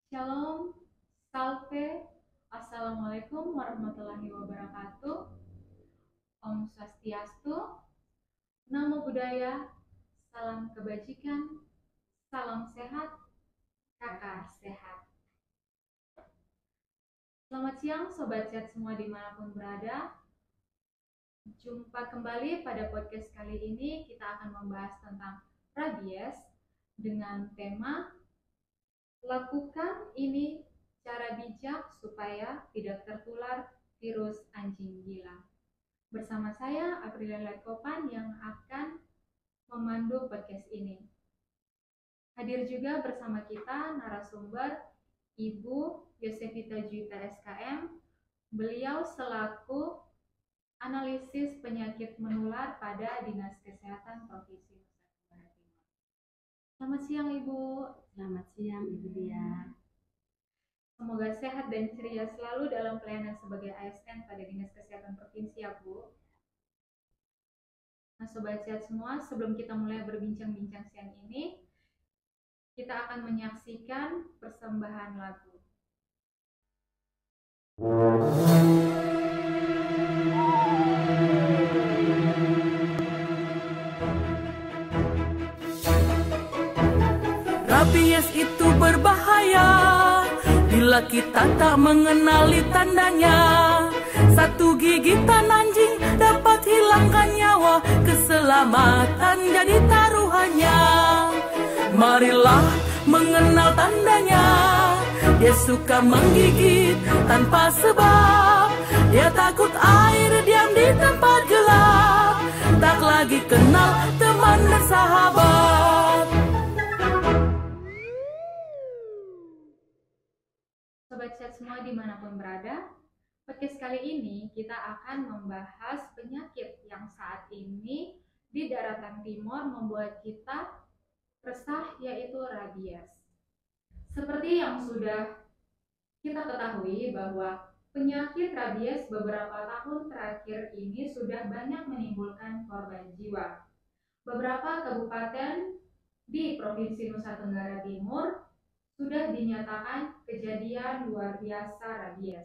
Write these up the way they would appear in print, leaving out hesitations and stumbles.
Shalom, Salve, Assalamualaikum warahmatullahi wabarakatuh. Om Swastiastu, Namo Buddhaya, salam kebajikan, salam sehat, kakak sehat. Selamat siang Sobat Sehat semua dimanapun berada. Jumpa kembali pada podcast kali ini. Kita akan membahas tentang rabies dengan tema lakukan ini cara bijak supaya tidak tertular virus anjing gila. Bersama saya Aprilia Lekopan yang akan memandu podcast ini. Hadir juga bersama kita narasumber Ibu Yosefita Juwita SKM. Beliau selaku analisis penyakit menular pada Dinas Kesehatan Provinsi Nusa Tenggara Timur. Selamat siang Ibu. Selamat siang Ibu Dia. Semoga sehat dan ceria selalu dalam pelayanan sebagai ASN pada Dinas Kesehatan Provinsi ya Bu. Nah Sobat Sehat semua, sebelum kita mulai berbincang-bincang siang ini, kita akan menyaksikan persembahan lagu. Rabies itu berbahaya bila kita tak mengenali tandanya. Satu gigitan anjing dapat hilangkan nyawa, keselamatan jadi taruhannya. Marilah mengenal tandanya. Dia suka menggigit tanpa sebab. Dia takut air, diam di tempat gelap. Tak lagi kenal teman dan sahabat. Sobat Sehat semua dimanapun berada, podcast kali ini kita akan membahas penyakit yang saat ini di daratan timur membuat kita resah, yaitu rabies. Seperti yang sudah kita ketahui bahwa penyakit rabies beberapa tahun terakhir ini sudah banyak menimbulkan korban jiwa. Beberapa kabupaten di Provinsi Nusa Tenggara Timur sudah dinyatakan kejadian luar biasa rabies,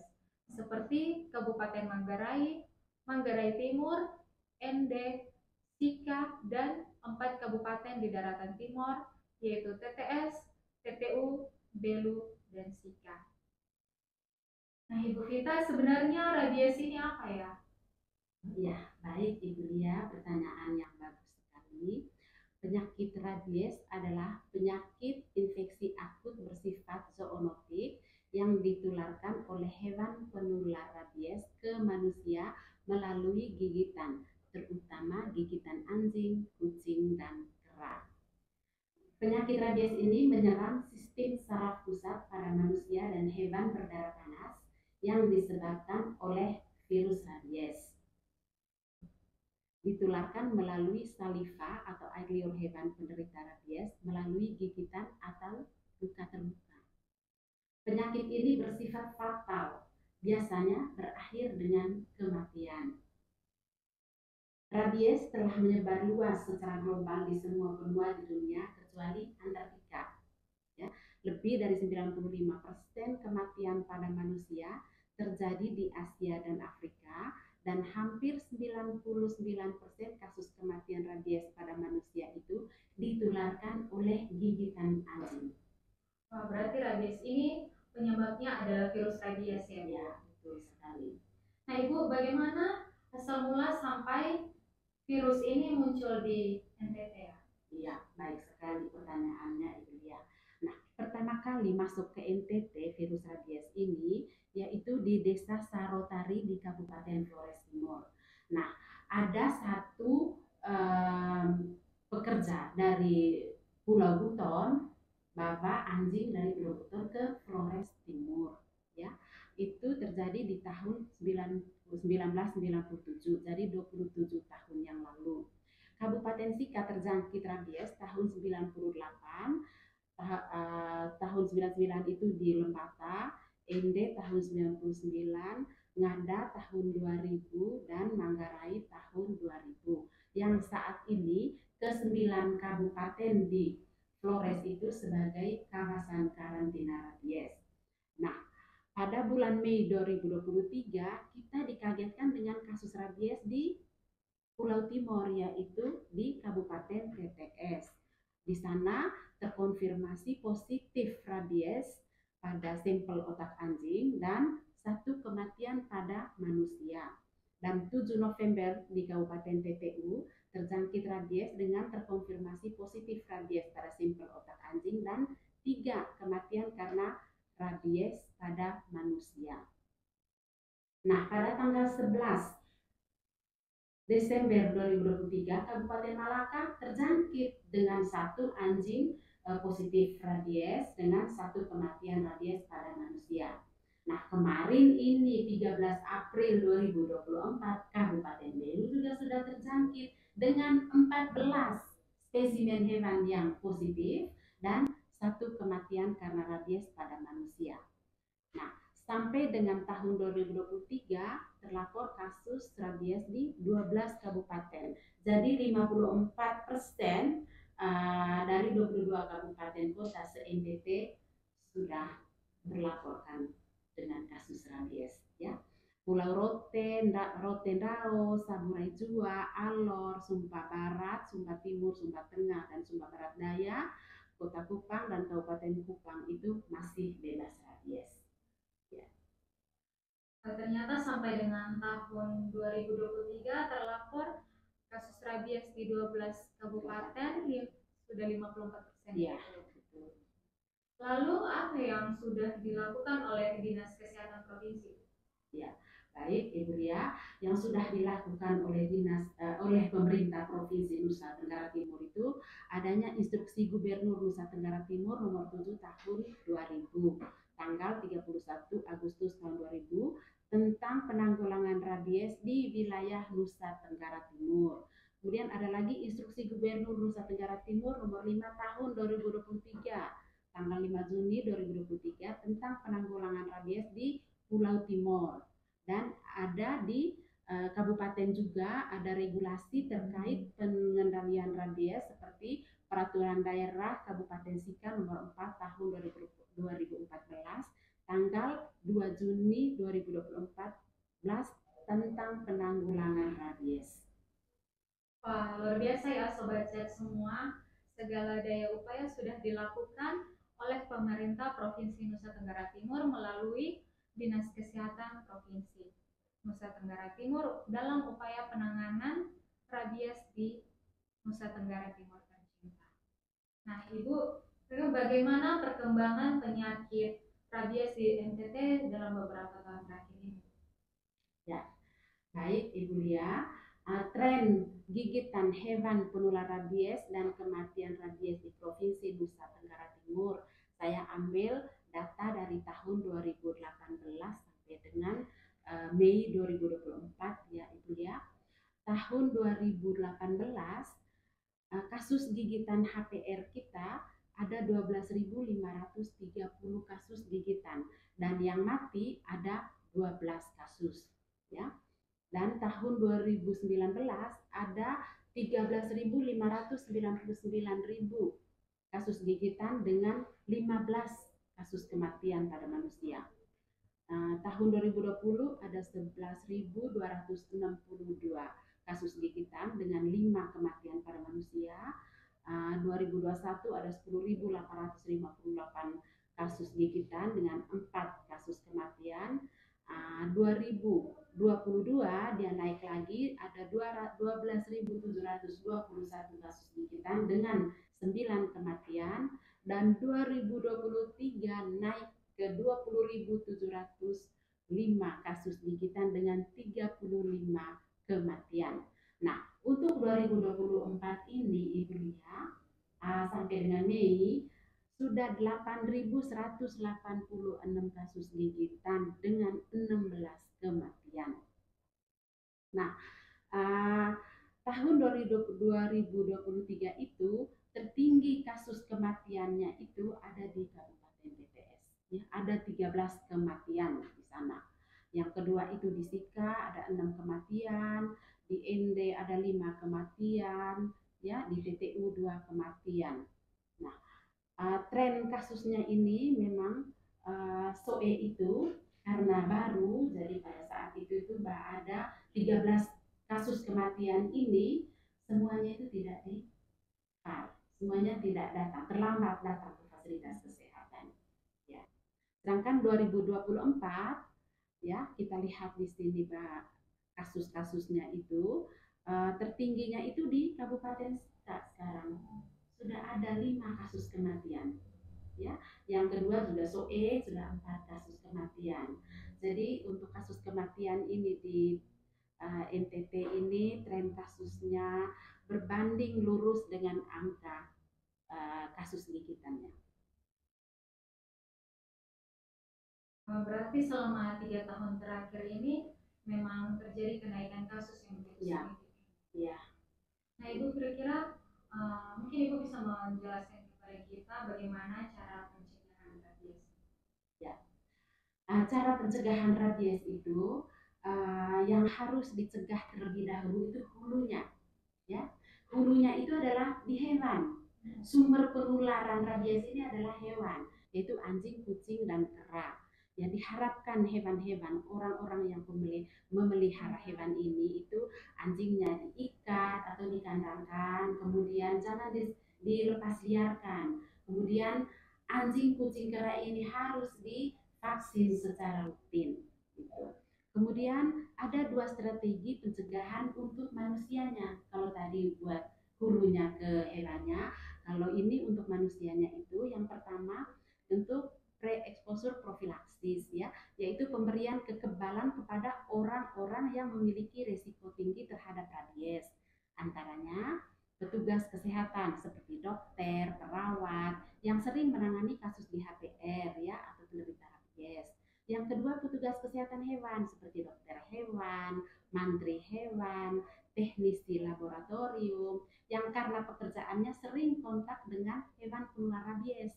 seperti Kabupaten Manggarai, Manggarai Timur, Ende, Sika, dan 4 kabupaten di daratan timur, yaitu TTS, TTU, Belu, dan Sika. Nah, Ibu Vita, sebenarnya rabies ini apa ya? Ya, baik Ibu Dia, pertanyaan yang bagus sekali. Penyakit rabies adalah penyakit infeksi akut bersifat zoonotik yang ditularkan oleh hewan penular rabies ke manusia melalui gigitan, terutama gigitan anjing, kucing, dan kera. Penyakit rabies ini menyerang sistem saraf pusat pada manusia dan hewan berdarah panas yang disebabkan oleh virus rabies. Ditularkan melalui saliva atau air liur hewan penderita rabies melalui gigitan atau luka terbuka. Penyakit ini bersifat fatal, biasanya berakhir dengan kematian. Rabies telah menyebar luas secara global di semua benua di dunia kecuali Antartika. Ya, lebih dari 95% kematian pada manusia terjadi di Asia dan Afrika, dan hampir 99% kasus kematian rabies pada manusia itu ditularkan oleh gigitan anjing. Wah, berarti rabies ini penyebabnya adalah virus rabies ya? Ya, betul sekali. Nah, Ibu, bagaimana asal mula sampai virus ini muncul di NTT ya? Iya, baik sekali pertanyaannya Ibu Lia. Nah, pertama kali masuk ke NTT virus rabies ini yaitu di Desa Sarotari di Kabupaten Flores Timur. Nah, ada satu pekerja dari Pulau Buton bawa anjing dari Pulau Buton ke Flores Timur. Ya, itu terjadi di tahun 1997, jadi 27 tahun yang lalu. Kabupaten Sika terjangkit rabies tahun 98, tahun 99 itu di Lembata, Ende tahun 99, Ngada tahun 2000, dan Manggarai tahun 2000. Yang saat ini ke 9 kabupaten di Flores itu sebagai kawasan karantina rabies. Nah, pada bulan Mei 2023 kita dikagetkan dengan kasus rabies di Pulau Timor, yaitu di Kabupaten TTS. Di sana terkonfirmasi positif rabies pada sampel otak anjing dan 1 kematian pada manusia. Dan 7 November di Kabupaten TTU terjangkit rabies dengan terkonfirmasi positif rabies pada sampel otak anjing dan 3 kematian karena rabies pada manusia. Nah, pada tanggal 11 Desember 2023, Kabupaten Malaka terjangkit dengan 1 anjing positif rabies dengan 1 kematian rabies pada manusia. Nah, kemarin ini 13 April 2024, Kabupaten Belu juga sudah terjangkit dengan 14 spesimen hewan yang positif dan 1 kematian karena rabies pada manusia. Nah, sampai dengan tahun 2023 terlapor kasus rabies di 12 kabupaten. Jadi 54% dari 22 kabupaten kota se-NTT sudah berlaporkan dengan kasus rabies, ya. Pulau Roten, Rotendao, Saburai Jua, Alor, Sumba Barat, Sumba Timur, Sumba Tengah, dan Sumba Barat Daya, Kota Kupang dan Kabupaten Kupang itu masih bebas rabies. Ternyata sampai dengan tahun 2023 terlapor kasus rabies di 12 kabupaten sudah 54%. Iya. Lalu apa yang sudah dilakukan oleh Dinas Kesehatan Provinsi? Ya, baik Ibu Lia, yang sudah dilakukan oleh oleh pemerintah Provinsi Nusa Tenggara Timur itu adanya instruksi Gubernur Nusa Tenggara Timur nomor 7 tahun 2000 tanggal 31 Agustus tahun 2000 tentang penanggulangan rabies di wilayah Nusa Tenggara Timur. Kemudian ada lagi instruksi Gubernur Nusa Tenggara Timur nomor 5 tahun 2023 tanggal 5 Juni 2023 tentang penanggulangan rabies di Pulau Timor. Dan ada di kabupaten juga ada regulasi terkait pengendalian rabies seperti Peraturan Daerah Kabupaten Sika nomor 4 tahun 2014 tanggal 2 Juni 2024 tentang penanggulangan rabies. Wah, luar biasa ya Sobat Chat semua. Segala daya upaya sudah dilakukan oleh pemerintah Provinsi Nusa Tenggara Timur melalui Dinas Kesehatan Provinsi Nusa Tenggara Timur dalam upaya penanganan rabies di Nusa Tenggara Timur tercinta. Nah, Ibu, bagaimana perkembangan penyakit rabies di NTT dalam beberapa tahun terakhir ini? Ya, baik Ibu Lia. Tren gigitan hewan penular rabies dan kematian rabies di Provinsi Nusa Tenggara Timur, saya ambil data dari tahun 2018 sampai dengan Mei 2024 ya Ibu Lia. Tahun 2018 kasus gigitan HPR kita ada 12.530 kasus gigitan dan yang mati ada 12 kasus ya. Dan tahun 2019 ada 13.599.000 kasus gigitan dengan 15 kasus kematian pada manusia. Tahun 2020 ada 11.262 kasus gigitan dengan 5 kematian pada manusia. 2021 ada 10.858 kasus gigitan dengan 4 kasus kematian. 2022 dia naik lagi ada 12.721 kasus gigitan dengan 9 kematian dan 2023 naik ke 20.705 kasus gigitan dengan 35 kematian. Nah, untuk 2024 ini Ibu Lia sampai dengan Mei sudah 8.186 kasus gigitan dengan 16 kematian. Nah, tahun 2023 itu tertinggi kasus kematiannya itu ada di Kabupaten TTS. Ya, ada 13 kematian di sana. Yang kedua itu di Sika ada 6 kematian, di ND ada 5 kematian, ya di TTU 2 kematian. Nah, tren kasusnya ini memang SOE itu karena baru, jadi pada saat itu ada 13 kasus kematian ini, semuanya itu tidak semuanya tidak datang, terlambat datang ke fasilitas kesehatan. Ya. Sedangkan 2024 ya kita lihat di sini kasus-kasusnya itu tertingginya itu di Kabupaten Sita sekarang sudah ada 5 kasus kematian. Ya, yang kedua sudah SOE sudah 4 kasus kematian. Jadi untuk kasus kematian ini di NTT ini tren kasusnya berbanding lurus dengan angka kasus gigitannya. Berarti selama 3 tahun terakhir ini memang terjadi kenaikan kasus yang begitu signifikan. Iya. Nah, Ibu kira-kira mungkin Ibu bisa menjelaskan kepada kita bagaimana cara pencegahan rabies? Ya. Cara pencegahan rabies itu yang harus dicegah terlebih dahulu itu hulunya. Ya. Hulunya itu adalah di hewan. Sumber penularan rabies ini adalah hewan, yaitu anjing, kucing, dan kera. Ya, diharapkan hewan-hewan, orang-orang yang memelihara hewan ini itu anjingnya diikat atau dikandangkan, kemudian jangan dilepas liarkan. Kemudian anjing, kucing, kera ini harus divaksin secara rutin. Gitu. Kemudian ada 2 strategi pencegahan untuk manusianya. Kalau tadi buat hulunya ke hewannya, kalau ini untuk manusianya itu yang pertama untuk pre-exposure profilaksis ya, yaitu pemberian kekebalan kepada orang-orang yang memiliki risiko tinggi terhadap rabies. Antaranya petugas kesehatan seperti dokter, perawat yang sering menangani kasus di HPR ya atau penderita rabies. Yang kedua petugas kesehatan hewan seperti dokter hewan, mantri hewan, teknisi laboratorium yang karena pekerjaannya sering kontak dengan hewan penular rabies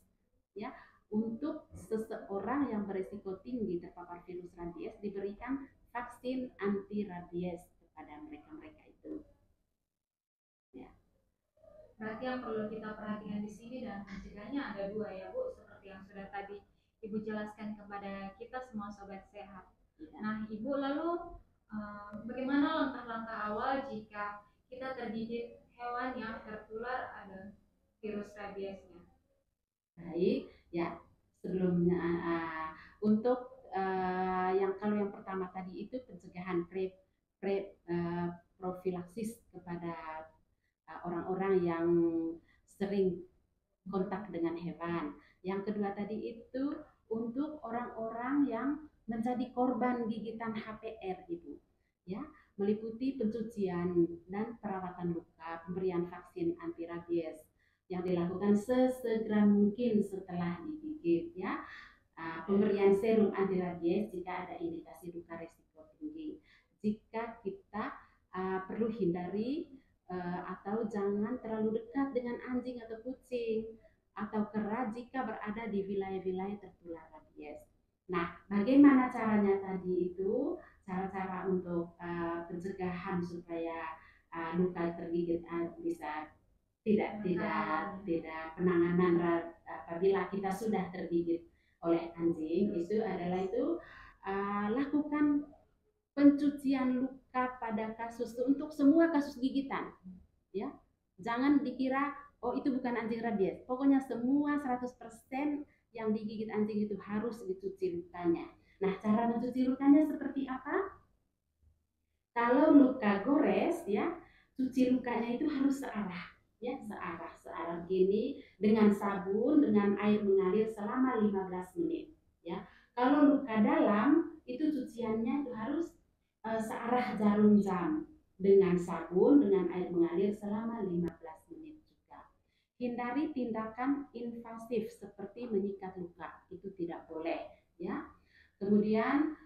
ya. Untuk seseorang yang berisiko tinggi terpapar virus rabies diberikan vaksin anti rabies kepada mereka itu. Ya. Berarti yang perlu kita perhatikan di sini dan mencegahnya ada 2 ya Bu, seperti yang sudah tadi Ibu jelaskan kepada kita semua sobat sehat. Ya. Nah Ibu lalu bagaimana langkah-langkah awal jika kita tergigit hewan yang tertular ada virus rabiesnya? Baik, ya sebelumnya untuk kalau yang pertama tadi itu pencegahan profilaksis kepada orang-orang yang sering kontak dengan hewan. Yang kedua tadi itu untuk orang-orang yang menjadi korban gigitan HPR Ibu. Ya, meliputi pencucian dan perawatan luka, pemberian vaksin anti rabies yang dilakukan sesegera mungkin setelah digigit ya. Pemberian serum anti rabies jika ada indikasi luka risiko tinggi. Jika kita perlu hindari atau jangan terlalu dekat dengan anjing atau kucing atau kera jika berada di wilayah-wilayah tertular rabies. Nah, bagaimana caranya tadi itu? Cara-cara untuk pencegahan supaya luka tergigit bisa tidak penanganan apabila kita sudah tergigit oleh anjing itu adalah lakukan pencucian luka pada kasus untuk semua kasus gigitan ya, jangan dikira oh itu bukan anjing rabies, pokoknya semua 100% yang digigit anjing itu harus dicuci lukanya. Nah, cara mencuci lukanya seperti apa? Kalau luka gores ya, cuci lukanya itu harus searah ya, searah gini dengan sabun dengan air mengalir selama 15 menit ya. Kalau luka dalam itu cuciannya itu harus searah jarum jam dengan sabun dengan air mengalir selama 15 menit juga. Hindari tindakan invasif seperti menyikat luka, itu tidak boleh ya. Kemudian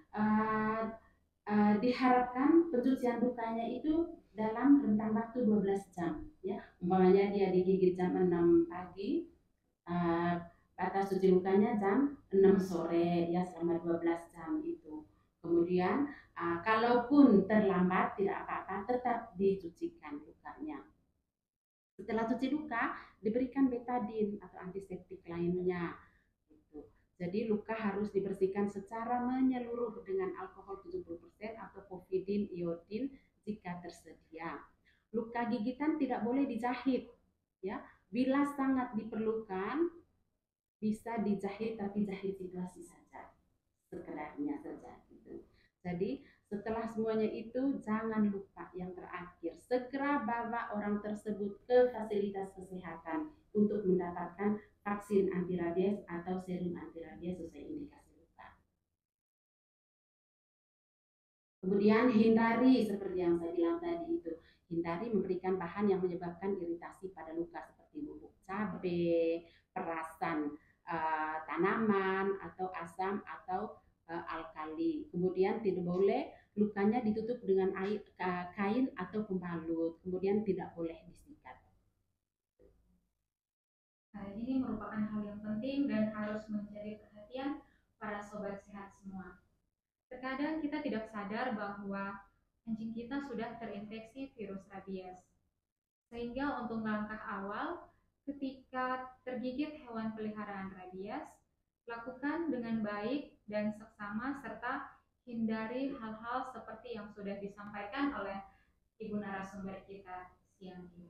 diharapkan pencucian lukanya itu dalam rentang waktu 12 jam ya. Umpamanya dia digigit jam 6 pagi, batas cuci lukanya jam 6 sore ya, selama 12 jam itu. Kemudian kalaupun terlambat tidak apa-apa, tetap dicucikan lukanya. Setelah cuci luka, diberikan betadin atau antiseptik lainnya. Gitu. Jadi luka harus dibersihkan secara menyeluruh dengan alkohol 70% atau povidin iodin jika tersedia. Luka gigitan tidak boleh dijahit, ya. Bila sangat diperlukan, bisa dijahit, tapi jahit situasi saja, sekedarnya saja gitu. Jadi setelah semuanya itu, jangan lupa yang terakhir, segera bawa orang tersebut ke fasilitas kesehatan untuk mendapatkan vaksin anti rabies atau serum anti rabies sesuai indikasi luka. Kemudian hindari seperti yang saya bilang tadi itu, hindari memberikan bahan yang menyebabkan iritasi pada luka seperti bubuk cabai, perasan tanaman atau asam atau alkali. Kemudian tidak boleh lukanya ditutup dengan air, kain atau pembalut. Kemudian tidak boleh disikat. Nah, ini merupakan hal yang penting dan harus menjadi perhatian para sobat sehat semua. Terkadang kita tidak sadar bahwa anjing kita sudah terinfeksi virus rabies. Sehingga untuk langkah awal, ketika tergigit hewan peliharaan rabies, lakukan dengan baik dan seksama serta hindari hal-hal seperti yang sudah disampaikan oleh ibu narasumber kita siang ini.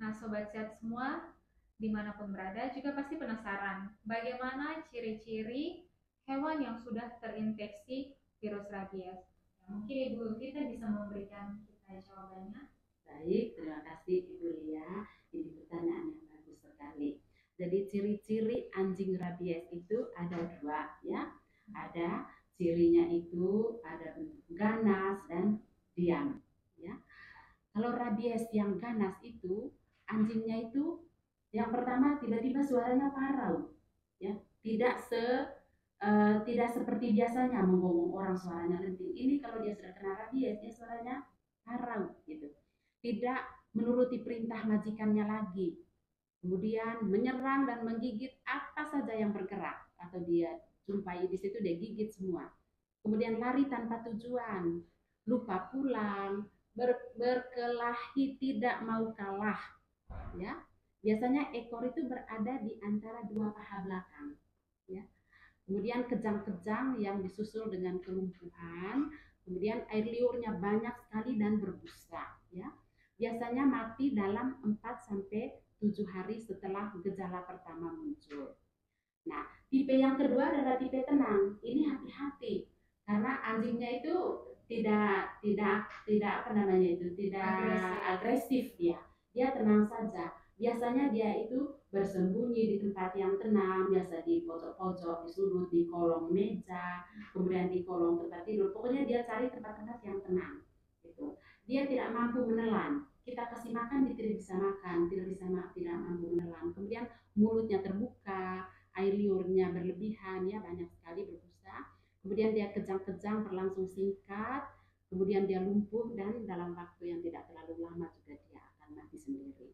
Nah, sobat sehat semua, dimanapun berada juga pasti penasaran bagaimana ciri-ciri hewan yang sudah terinfeksi virus rabies. Ya, mungkin Ibu Vita bisa memberikan kita jawabannya. Baik, terima kasih Ibu Lia. Ini pertanyaan yang bagus sekali. Jadi ciri-ciri anjing rabies itu ada dua, ya. Ada cirinya itu ada bentuk ganas dan diam, ya. Kalau rabies yang ganas itu, anjingnya itu yang pertama tiba-tiba suaranya parau, ya. Tidak seperti biasanya menggonggong orang suaranya lenting. Ini kalau dia sudah kena rabies, dia suaranya parau gitu. Tidak menuruti perintah majikannya lagi. Kemudian menyerang dan menggigit apa saja yang bergerak atau dia jumpai di situ, dia gigit semua. Kemudian lari tanpa tujuan, lupa pulang, berkelahi tidak mau kalah, ya. Biasanya ekor itu berada di antara dua paha belakang, ya. Kemudian kejang-kejang yang disusul dengan kelumpuhan, kemudian air liurnya banyak sekali dan berbusa, ya. Biasanya mati dalam 4 sampai 7 hari setelah gejala pertama muncul. Nah, tipe yang kedua adalah tipe tenang. Ini hati-hati karena anjingnya itu tidak apa namanya itu, tidak agresif dia. Dia tenang saja. Biasanya dia itu bersembunyi di tempat yang tenang, biasa di pojok-pojok, di sudut, di kolong meja, kemudian di kolong tempat tidur. Pokoknya dia cari tempat-tempat yang tenang. Gitu. Dia tidak mampu menelan. Kita kasih makan dia tidak bisa makan, tidak mampu menelan. Kemudian mulutnya terbuka, air liurnya berlebihan, ya, banyak sekali berbusa. Kemudian dia kejang-kejang berlangsung singkat, kemudian dia lumpuh dan dalam waktu yang tidak terlalu lama juga dia akan mati sendiri.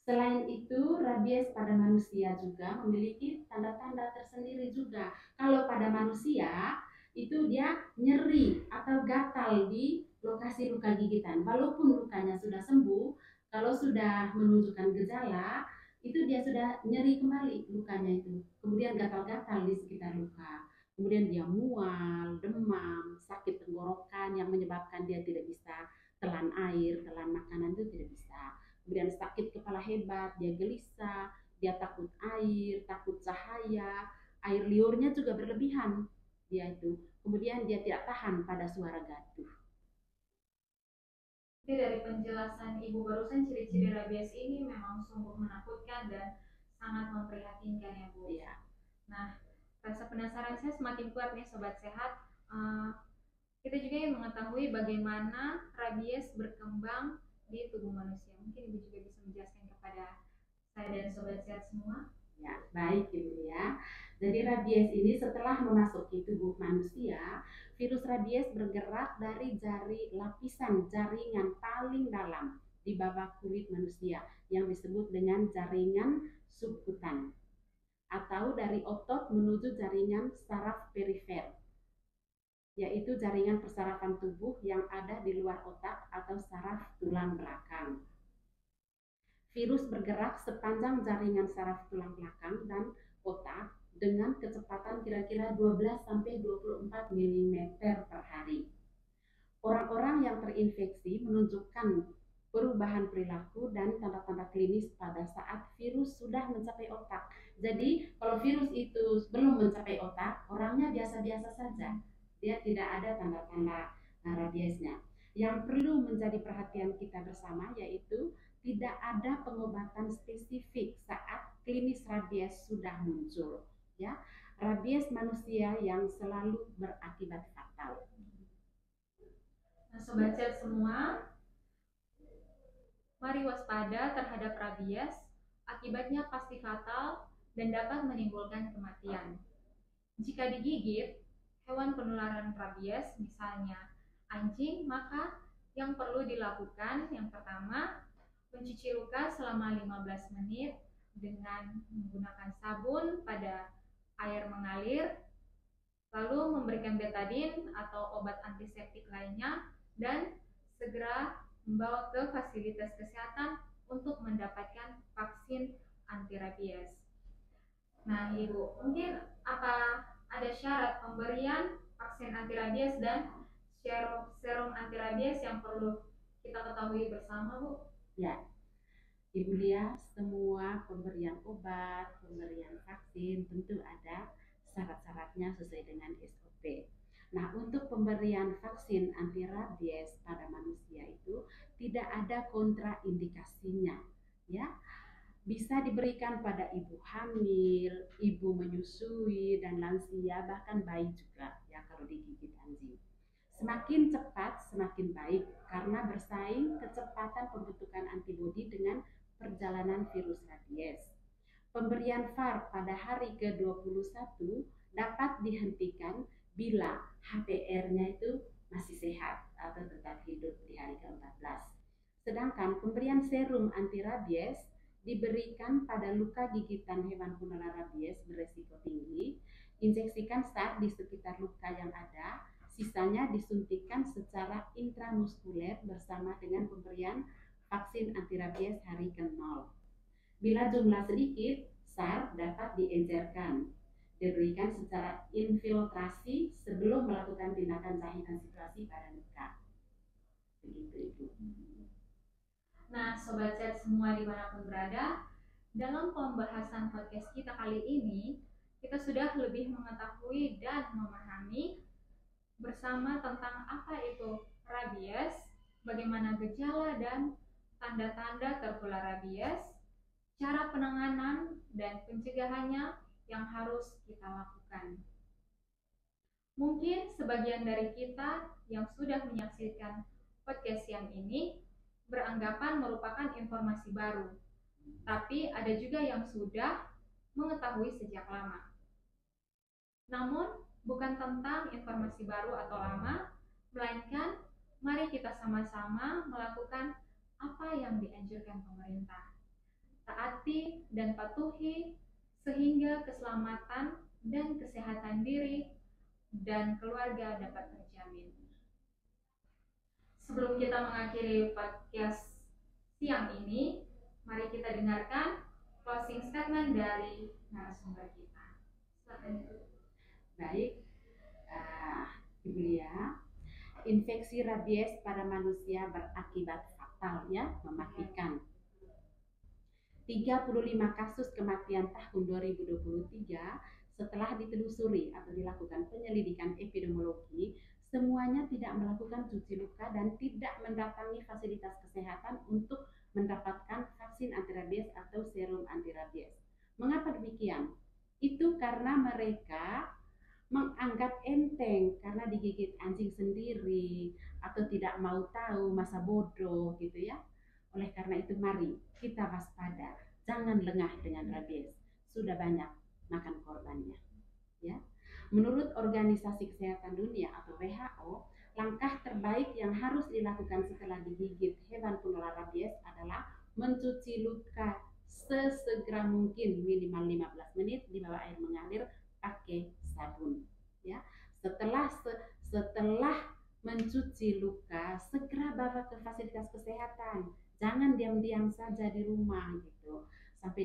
Selain itu, rabies pada manusia juga memiliki tanda-tanda tersendiri juga. Kalau pada manusia, itu dia nyeri atau gatal di lokasi luka gigitan. Walaupun lukanya sudah sembuh, kalau sudah menunjukkan gejala, itu dia sudah nyeri kembali lukanya itu. Kemudian gatal-gatal di sekitar luka. Kemudian dia mual, demam, sakit tenggorokan yang menyebabkan dia tidak bisa telan air, telan makanan itu tidak bisa. Kemudian sakit kepala hebat, dia gelisah, dia takut air, takut cahaya, air liurnya juga berlebihan dia itu. Kemudian dia tidak tahan pada suara gaduh. Jadi dari penjelasan Ibu barusan, ciri-ciri rabies ini memang sungguh menakutkan dan sangat memprihatinkan ya Bu. Iya. Nah, rasa penasaran saya semakin kuat nih Sobat Sehat. Kita juga ingin mengetahui bagaimana rabies berkembang di tubuh manusia. Mungkin Ibu juga bisa menjelaskan kepada saya dan Sobat Sehat semua. Ya, baik Ibu ya. Jadi rabies ini setelah memasuki tubuh manusia, virus rabies bergerak dari lapisan jaringan paling dalam di bawah kulit manusia yang disebut dengan jaringan subkutan, atau dari otot menuju jaringan saraf perifer, yaitu jaringan persarafan tubuh yang ada di luar otak atau saraf tulang belakang. Virus bergerak sepanjang jaringan saraf tulang belakang dan otak dengan kecepatan kira-kira 12-24 mm per hari. Orang-orang yang terinfeksi menunjukkan perubahan perilaku dan tanda-tanda klinis pada saat virus sudah mencapai otak. Jadi kalau virus itu belum mencapai otak, orangnya biasa-biasa saja. Dia tidak ada tanda-tanda rabiesnya. Yang perlu menjadi perhatian kita bersama yaitu tidak ada pengobatan spesifik saat klinis rabies sudah muncul. Ya, rabies manusia yang selalu berakibat fatal. Nah, Sobat Sehat semua, mari waspada terhadap rabies, akibatnya pasti fatal dan dapat menimbulkan kematian. Jika digigit hewan penularan rabies, misalnya anjing, maka yang perlu dilakukan yang pertama, mencuci luka selama 15 menit dengan menggunakan sabun pada air mengalir, lalu memberikan betadin atau obat antiseptik lainnya, dan segera membawa ke fasilitas kesehatan untuk mendapatkan vaksin anti rabies. Nah, Ibu, mungkin apa ada syarat pemberian vaksin anti rabies dan serum anti rabies yang perlu kita ketahui bersama, Bu? Ya, Ibu Lia, semua pemberian obat, pemberian vaksin tentu ada syarat-syaratnya sesuai dengan SOP. Nah, untuk pemberian vaksin anti rabies pada manusia itu tidak ada kontraindikasinya, ya. Bisa diberikan pada ibu hamil, ibu menyusui, dan lansia, bahkan bayi juga ya kalau digigit anjing. Semakin cepat semakin baik karena bersaing kecepatan pembentukan antibodi dengan perjalanan virus rabies. Pemberian VAR pada hari ke-21 dapat dihentikan bila HPR-nya itu masih sehat atau tetap hidup di hari ke-14. Sedangkan pemberian serum anti rabies diberikan pada luka gigitan hewan penular rabies beresiko tinggi, injeksikan saat di sekitar luka yang ada, sisanya disuntikan secara intramuskuler bersama dengan pemberian vaksin anti rabies hari ke-0. Bila jumlah sedikit, SAR dapat diencerkan, diberikan secara infiltrasi sebelum melakukan tindakan jahitan situasi pada luka. Begitu, Ibu. Nah, Sobat Sehat semua dimanapun berada, dalam pembahasan podcast kita kali ini, kita sudah lebih mengetahui dan memahami bersama tentang apa itu rabies, bagaimana gejala dan tanda-tanda tertular rabies, cara penanganan dan pencegahannya yang harus kita lakukan. Mungkin sebagian dari kita yang sudah menyaksikan podcast yang ini beranggapan merupakan informasi baru, tapi ada juga yang sudah mengetahui sejak lama. Namun, bukan tentang informasi baru atau lama, melainkan mari kita sama-sama melakukan apa yang dianjurkan pemerintah. Taati dan patuhi sehingga keselamatan dan kesehatan diri dan keluarga dapat terjamin. Sebelum kita mengakhiri podcast siang ini, mari kita dengarkan closing statement dari narasumber kita. Baik, Ibu Lia, infeksi rabies pada manusia berakibat fatal, ya, mematikan. 35 kasus kematian tahun 2023 setelah ditelusuri atau dilakukan penyelidikan epidemiologi, semuanya tidak melakukan cuci luka dan tidak mendatangi fasilitas kesehatan untuk mendapatkan vaksin anti rabies atau serum anti rabies. Mengapa demikian? Itu karena mereka menganggap enteng karena digigit anjing sendiri atau tidak mau tahu, masa bodoh gitu ya. Oleh karena itu mari kita waspada, jangan lengah dengan rabies. Sudah banyak makan korbannya. Ya. Menurut Organisasi Kesehatan Dunia atau WHO, langkah terbaik yang harus dilakukan setelah digigit hewan penular rabies adalah mencuci luka sesegera mungkin minimal 15 menit di bawah air mengalir pakai sabun. Ya. Setelah mencuci luka, segera bawa ke fasilitas kesehatan. Jangan diam-diam saja di rumah gitu. Sampai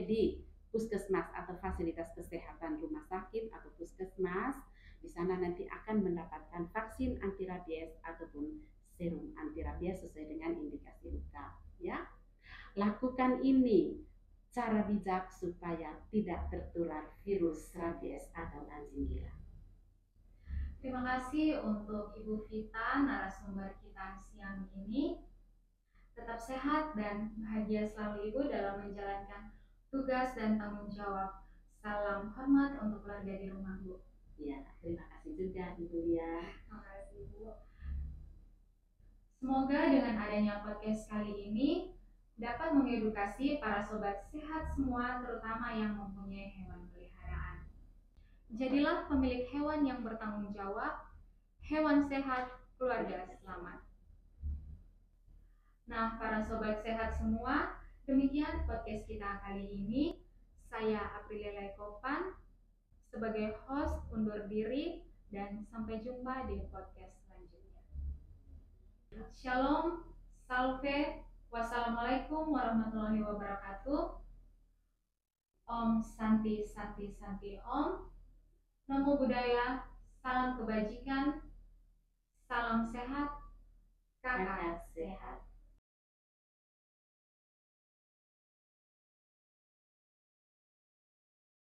di puskesmas atau fasilitas kesehatan rumah sakit atau puskesmas, di sana nanti akan mendapatkan vaksin anti rabies ataupun serum anti rabies sesuai dengan indikasi lengkap ya. Lakukan ini cara bijak supaya tidak tertular virus rabies atau anjing gila. Terima kasih untuk Ibu Vita, narasumber kita siang ini. Tetap sehat dan bahagia selalu Ibu dalam menjalankan tugas dan tanggung jawab. Salam hormat untuk keluarga di rumah, Bu. Ya, terima kasih juga Ibu Lia. Terima kasih, Bu. Semoga dengan adanya podcast kali ini dapat mengedukasi para sobat sehat semua, terutama yang mempunyai hewan peliharaan. Jadilah pemilik hewan yang bertanggung jawab. Hewan sehat, keluarga selamat. Nah, para sobat sehat semua, demikian podcast kita kali ini. Saya Aprilia Laikopan sebagai host undur diri dan sampai jumpa di podcast selanjutnya. Shalom, salve, wassalamualaikum warahmatullahi wabarakatuh. Om Santi Santi Santi Om. Namo Buddhaya, salam kebajikan, salam sehat, kakak sehat.